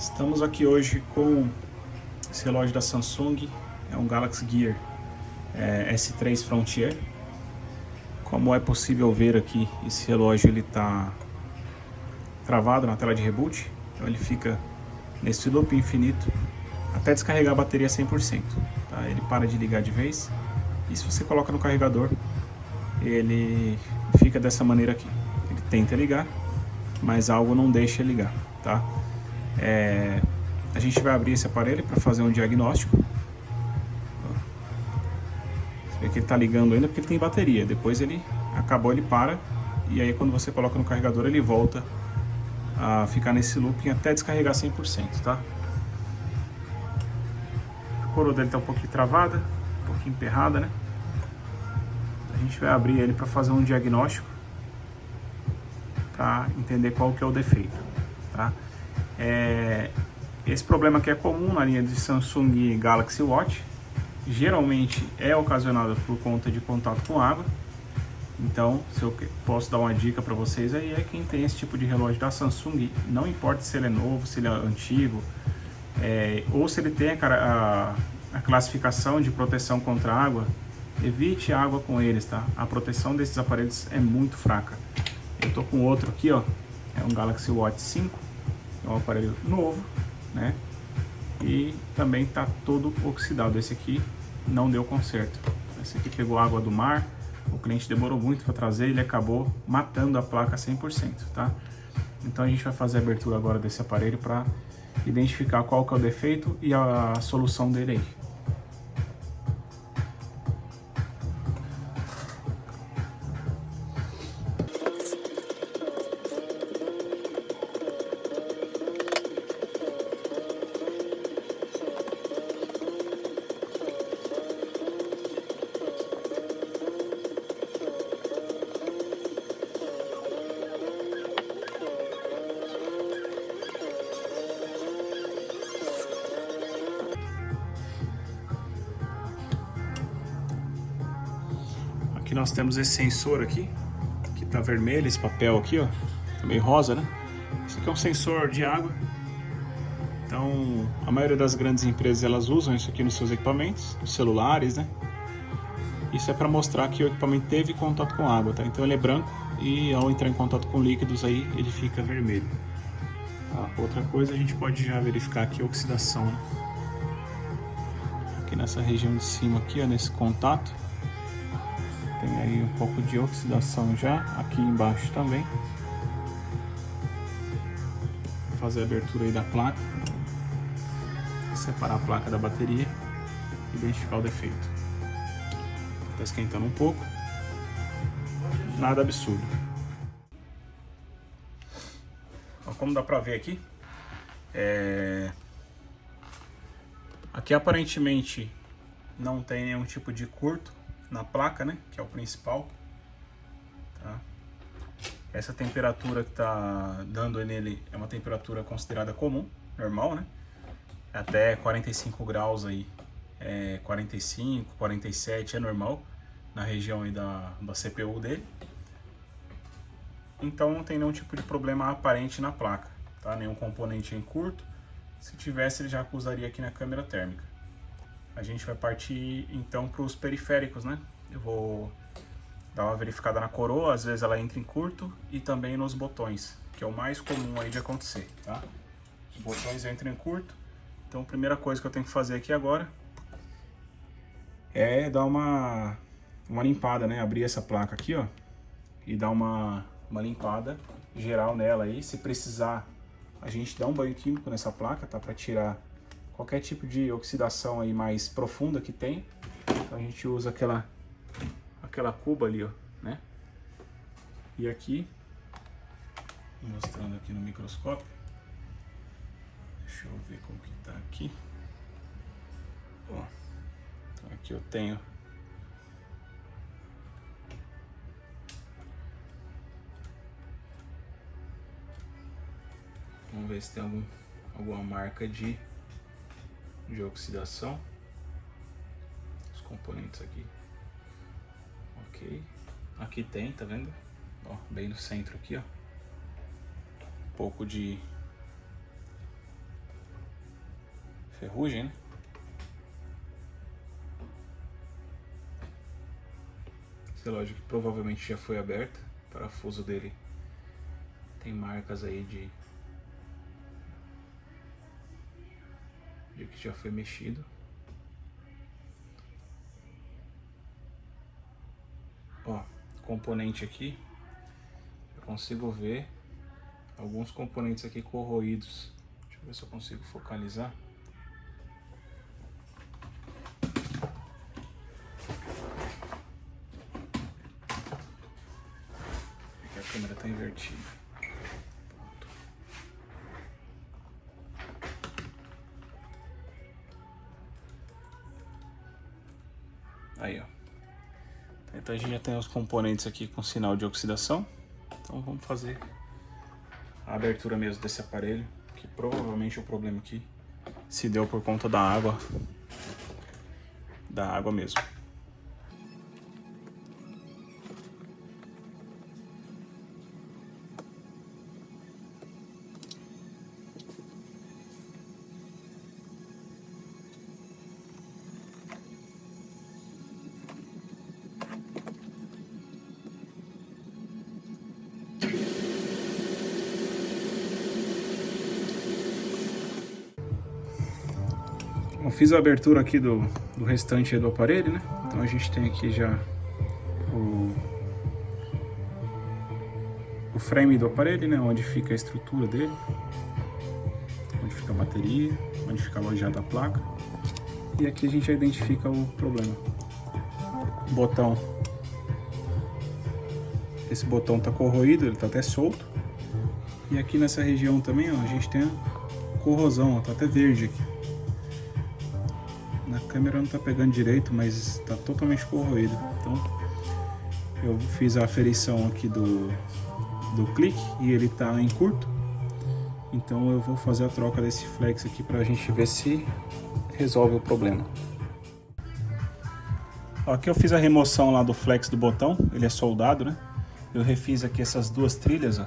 Estamos aqui hoje com esse relógio da Samsung, é um Galaxy Gear S3 Frontier. Como é possível ver aqui, esse relógio ele está travado na tela de reboot, então ele fica nesse loop infinito até descarregar a bateria 100%. Tá? Ele para de ligar de vez e se você coloca no carregador, ele fica dessa maneira aqui. Ele tenta ligar, mas algo não deixa ligar. Tá? A gente vai abrir esse aparelho para fazer um diagnóstico. Você vê que ele está ligando ainda porque ele tem bateria. Depois ele acabou, ele para. E aí quando você coloca no carregador ele volta a ficar nesse looping até descarregar 100%, tá? A coroa dele está um pouquinho travada, um pouquinho emperrada, né? A gente vai abrir ele para fazer um diagnóstico, para entender qual que é o defeito, tá? Esse problema aqui é comum na linha de Samsung Galaxy Watch. Geralmente é ocasionado por conta de contato com água. Então, se eu posso dar uma dica para vocês aí, é quem tem esse tipo de relógio da Samsung, não importa se ele é novo, se ele é antigo, ou se ele tem a classificação de proteção contra água, evite água com eles, tá? A proteção desses aparelhos é muito fraca. Eu tô com outro aqui, ó, é um Galaxy Watch 5, é um aparelho novo, né? E também está todo oxidado. Esse aqui não deu conserto. Esse aqui pegou água do mar. O cliente demorou muito para trazer, ele acabou matando a placa 100%, tá? Então a gente vai fazer a abertura agora desse aparelho para identificar qual que é o defeito e a solução dele aí. Aqui nós temos esse sensor aqui, que tá vermelho, esse papel aqui, ó, tá meio rosa, né? Esse aqui é um sensor de água. Então, a maioria das grandes empresas elas usam isso aqui nos seus equipamentos, nos celulares, né? Isso é para mostrar que o equipamento teve contato com água, tá? Então ele é branco e ao entrar em contato com líquidos aí ele fica vermelho. Tá? Outra coisa a gente pode já verificar aqui a oxidação, né? Aqui nessa região de cima aqui, ó, nesse contato, tem aí um pouco de oxidação já, aqui embaixo também. Vou fazer a abertura aí da placa, separar a placa da bateria e identificar o defeito. Está esquentando um pouco, nada absurdo. Então, como dá pra ver aqui, aqui aparentemente não tem nenhum tipo de curto na placa, né, que é o principal, tá? Essa temperatura que tá dando nele é uma temperatura considerada comum, normal, né? Até 45 graus aí, 45, 47 é normal na região aí da CPU dele. Então não tem nenhum tipo de problema aparente na placa, tá? Nenhum componente em curto. Se tivesse, ele já acusaria aqui na câmera térmica. A gente vai partir então para os periféricos, né? Eu vou dar uma verificada na coroa, às vezes ela entra em curto, e também nos botões, que é o mais comum aí de acontecer, tá? Os botões entram em curto, então a primeira coisa que eu tenho que fazer aqui agora é dar uma limpada, né? Abrir essa placa aqui, ó, e dar uma limpada geral nela aí. Se precisar, a gente dá um banho químico nessa placa, tá? Para tirar qualquer tipo de oxidação aí mais profunda que tem. Então a gente usa aquela cuba ali, ó, né? E aqui, mostrando aqui no microscópio, deixa eu ver como que tá aqui. Ó, então aqui eu tenho vamos ver se tem alguma marca de oxidação. Os componentes aqui. Ok. Aqui tem, tá vendo? Ó, bem no centro aqui, ó. Um pouco de ferrugem, né? Esse relógio que provavelmente já foi aberto. O parafuso dele tem marcas aí de que já foi mexido. Ó, componente aqui, eu consigo ver alguns componentes aqui corroídos. Deixa eu ver se eu consigo focalizar. Aqui a câmera está invertida. Pronto. Aí, ó. Então a gente já tem os componentes aqui com sinal de oxidação. Então vamos fazer a abertura mesmo desse aparelho, que provavelmente o problema aqui se deu por conta da água mesmo. Eu fiz a abertura aqui do restante do aparelho, né? Então a gente tem aqui já o frame do aparelho, né? Onde fica a estrutura dele, onde fica a bateria, onde fica alojada a placa. E aqui a gente já identifica o problema. O botão, esse botão tá corroído, ele tá até solto. E aqui nessa região também, ó, a gente tem a corrosão, ó, tá até verde aqui. Na câmera não tá pegando direito, mas tá totalmente corroído. Então eu fiz a aferição aqui do clique e ele tá em curto. Então eu vou fazer a troca desse flex aqui pra gente ver se resolve o problema. Aqui eu fiz a remoção lá do flex do botão, ele é soldado, né? Eu refiz aqui essas duas trilhas, ó,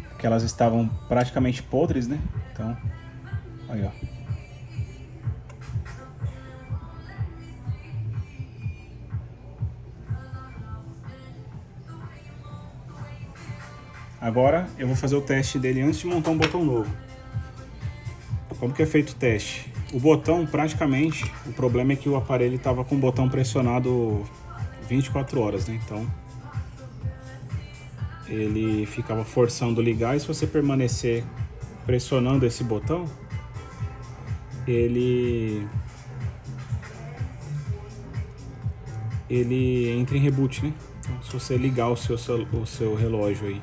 porque elas estavam praticamente podres, né? Então, aí, ó. Agora eu vou fazer o teste dele antes de montar um botão novo. Como que é feito o teste? O botão, praticamente, o problema é que o aparelho estava com o botão pressionado 24 horas, né? Então ele ficava forçando ligar, e se você permanecer pressionando esse botão, ele entra em reboot, né? Então, se você ligar o seu relógio aí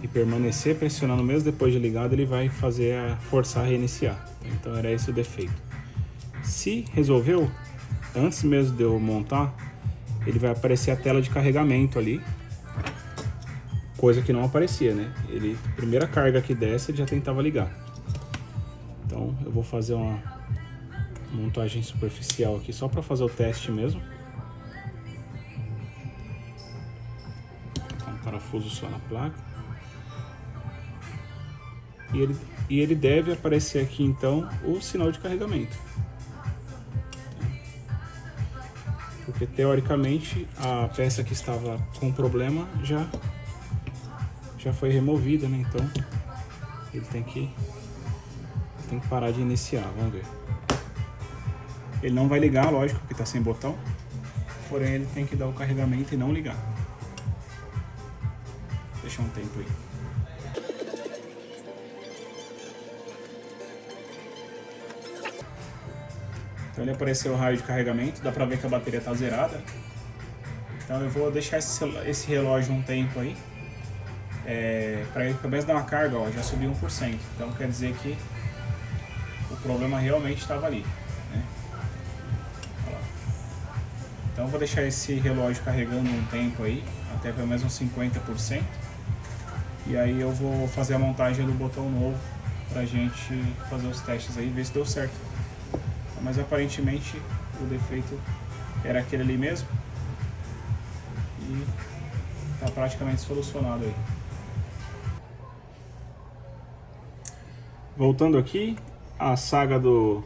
e permanecer pressionando mesmo depois de ligado, ele vai forçar a reiniciar. Então era esse o defeito. Se resolveu, antes mesmo de eu montar, ele vai aparecer a tela de carregamento ali, coisa que não aparecia, né? Ele, primeira carga que desce, ele já tentava ligar. Então eu vou fazer uma montagem superficial aqui só para fazer o teste mesmo. Um parafuso só na placa. E ele deve aparecer aqui então o sinal de carregamento. Porque teoricamente a peça que estava com problema já foi removida, né? Então ele tem que parar de iniciar, vamos ver. Ele não vai ligar, lógico, porque está sem botão. Porém ele tem que dar o carregamento e não ligar. Deixa um tempo aí. Então ele apareceu o raio de carregamento, dá pra ver que a bateria tá zerada. Então eu vou deixar esse relógio um tempo aí, para ele começar a dar uma carga, ó, já subiu 1%. Então quer dizer que o problema realmente estava ali, né? Então eu vou deixar esse relógio carregando um tempo aí, até pelo menos uns 50%. E aí eu vou fazer a montagem do botão novo pra gente fazer os testes aí e ver se deu certo. Mas aparentemente o defeito era aquele ali mesmo e está praticamente solucionado aí. Voltando aqui, a saga do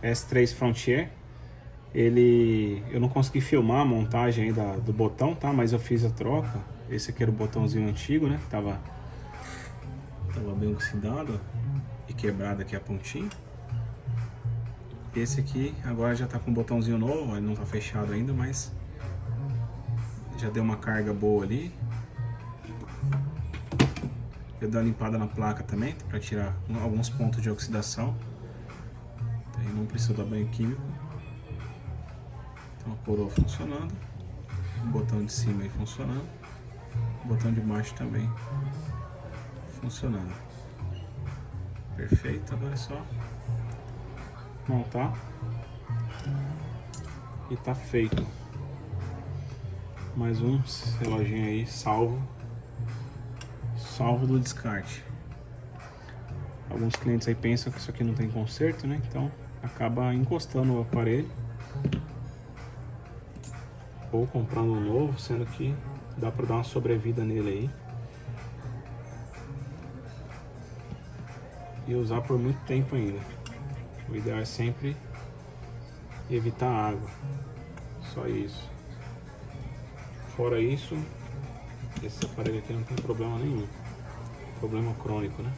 S3 Frontier. Eu não consegui filmar a montagem aí do botão, tá? Mas eu fiz a troca. Esse aqui era o botãozinho antigo, né? Tava bem oxidado e quebrado aqui a pontinha. Esse aqui agora já tá com um botãozinho novo, ele não tá fechado ainda, mas já deu uma carga boa ali. Eu dei uma limpada na placa também, para tirar alguns pontos de oxidação. Aí não precisa dar banho químico. Então a coroa funcionando, o botão de cima aí funcionando, o botão de baixo também funcionando. Perfeito, agora é só montar e tá feito. Mais um reloginho aí salvo do descarte. Alguns clientes aí pensam que isso aqui não tem conserto, né? Então acaba encostando o aparelho ou comprando um novo, sendo que dá para dar uma sobrevida nele aí e usar por muito tempo ainda. O ideal é sempre evitar água, só isso. Fora isso, esse aparelho aqui não tem problema nenhum, problema crônico, né?